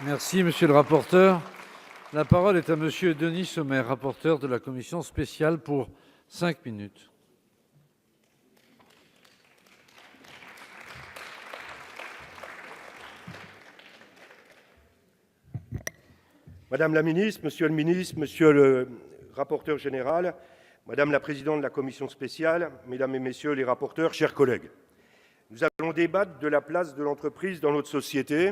Merci, monsieur le rapporteur. La parole est à monsieur Denis Sommer, rapporteur de la commission spéciale pour 5 minutes. Madame la ministre, monsieur le rapporteur général, madame la présidente de la commission spéciale, mesdames et messieurs les rapporteurs, chers collègues, nous allons débattre de la place de l'entreprise dans notre société,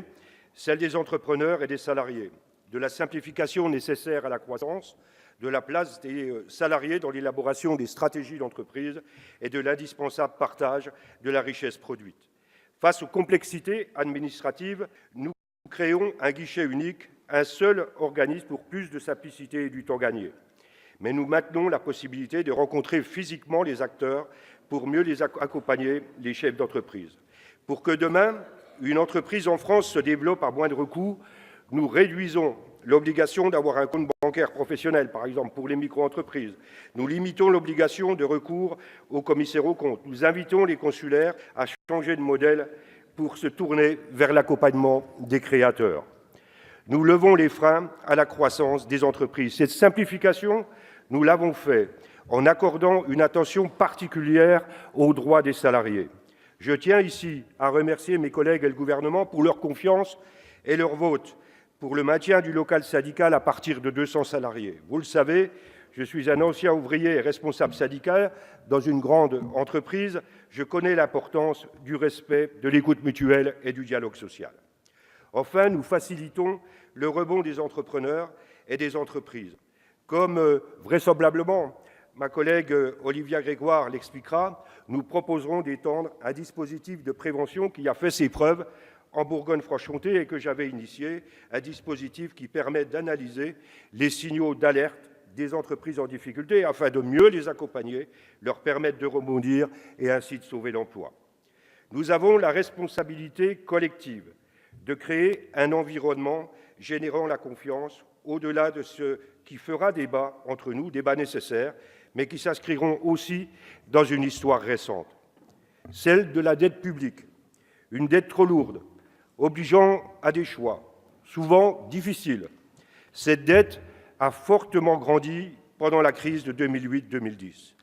celle des entrepreneurs et des salariés, de la simplification nécessaire à la croissance, de la place des salariés dans l'élaboration des stratégies d'entreprise et de l'indispensable partage de la richesse produite. Face aux complexités administratives, nous créons un guichet unique, un seul organisme pour plus de simplicité et du temps gagné. Mais nous maintenons la possibilité de rencontrer physiquement les acteurs pour mieux les accompagner, les chefs d'entreprise. Pour que demain, une entreprise en France se développe à moindre coût, nous réduisons l'obligation d'avoir un compte bancaire professionnel, par exemple pour les micro-entreprises. Nous limitons l'obligation de recours aux commissaires aux comptes. Nous invitons les consulaires à changer de modèle pour se tourner vers l'accompagnement des créateurs. Nous levons les freins à la croissance des entreprises. Cette simplification, nous l'avons fait en accordant une attention particulière aux droits des salariés. Je tiens ici à remercier mes collègues et le gouvernement pour leur confiance et leur vote pour le maintien du local syndical à partir de 200 salariés. Vous le savez, je suis un ancien ouvrier et responsable syndical dans une grande entreprise. Je connais l'importance du respect, de l'écoute mutuelle et du dialogue social. Enfin, nous facilitons le rebond des entrepreneurs et des entreprises. Comme vraisemblablement ma collègue Olivia Grégoire l'expliquera, nous proposerons d'étendre un dispositif de prévention qui a fait ses preuves en Bourgogne-Franche-Comté et que j'avais initié, un dispositif qui permet d'analyser les signaux d'alerte des entreprises en difficulté afin de mieux les accompagner, leur permettre de rebondir et ainsi de sauver l'emploi. Nous avons la responsabilité collective de créer un environnement générant la confiance au-delà de ce qui fera débat entre nous, débat nécessaire, mais qui s'inscriront aussi dans une histoire récente, celle de la dette publique, une dette trop lourde, obligeant à des choix, souvent difficiles. Cette dette a fortement grandi pendant la crise de 2008-2010.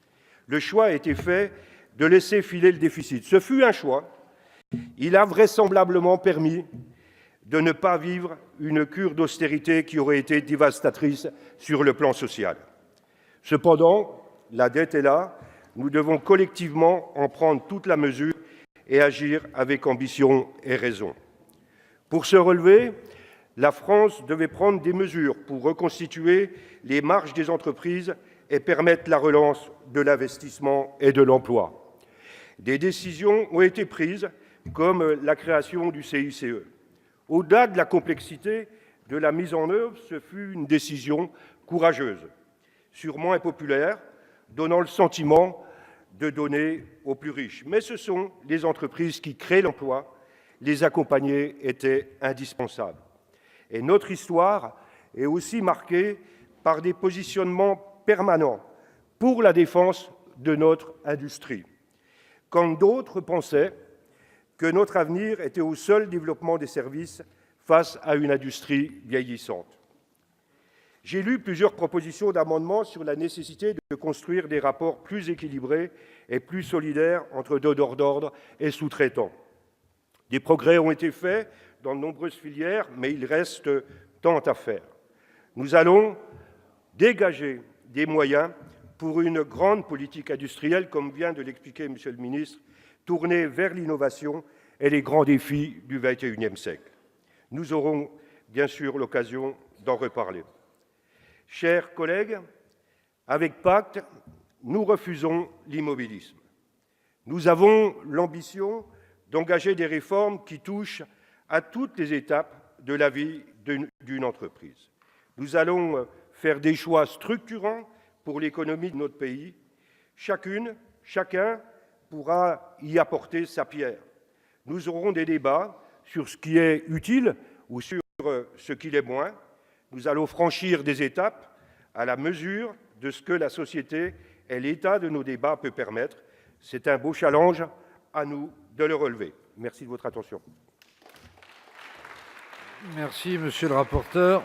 Le choix a été fait de laisser filer le déficit. Ce fut un choix. Il a vraisemblablement permis de ne pas vivre une cure d'austérité qui aurait été dévastatrice sur le plan social. Cependant, la dette est là, nous devons collectivement en prendre toute la mesure et agir avec ambition et raison. Pour se relever, la France devait prendre des mesures pour reconstituer les marges des entreprises et permettre la relance de l'investissement et de l'emploi. Des décisions ont été prises, comme la création du CICE. Au-delà de la complexité de la mise en œuvre, ce fut une décision courageuse, sûrement impopulaire, donnant le sentiment de donner aux plus riches. Mais ce sont les entreprises qui créent l'emploi. Les accompagner était indispensable. Et notre histoire est aussi marquée par des positionnements permanents pour la défense de notre industrie. Quand d'autres pensaient que notre avenir était au seul développement des services face à une industrie vieillissante. J'ai lu plusieurs propositions d'amendements sur la nécessité de construire des rapports plus équilibrés et plus solidaires entre donneurs d'ordre et sous-traitants. Des progrès ont été faits dans de nombreuses filières, mais il reste tant à faire. Nous allons dégager des moyens pour une grande politique industrielle, comme vient de l'expliquer Monsieur le ministre, tournée vers l'innovation et les grands défis du XXIe siècle. Nous aurons bien sûr l'occasion d'en reparler. Chers collègues, avec Pacte, nous refusons l'immobilisme. Nous avons l'ambition d'engager des réformes qui touchent à toutes les étapes de la vie d'une entreprise. Nous allons faire des choix structurants pour l'économie de notre pays. Chacun pourra y apporter sa pierre. Nous aurons des débats sur ce qui est utile ou sur ce qui l'est moins. Nous allons franchir des étapes à la mesure de ce que la société et l'état de nos débats peut permettre. C'est un beau challenge, à nous de le relever. Merci de votre attention. Merci, monsieur le rapporteur.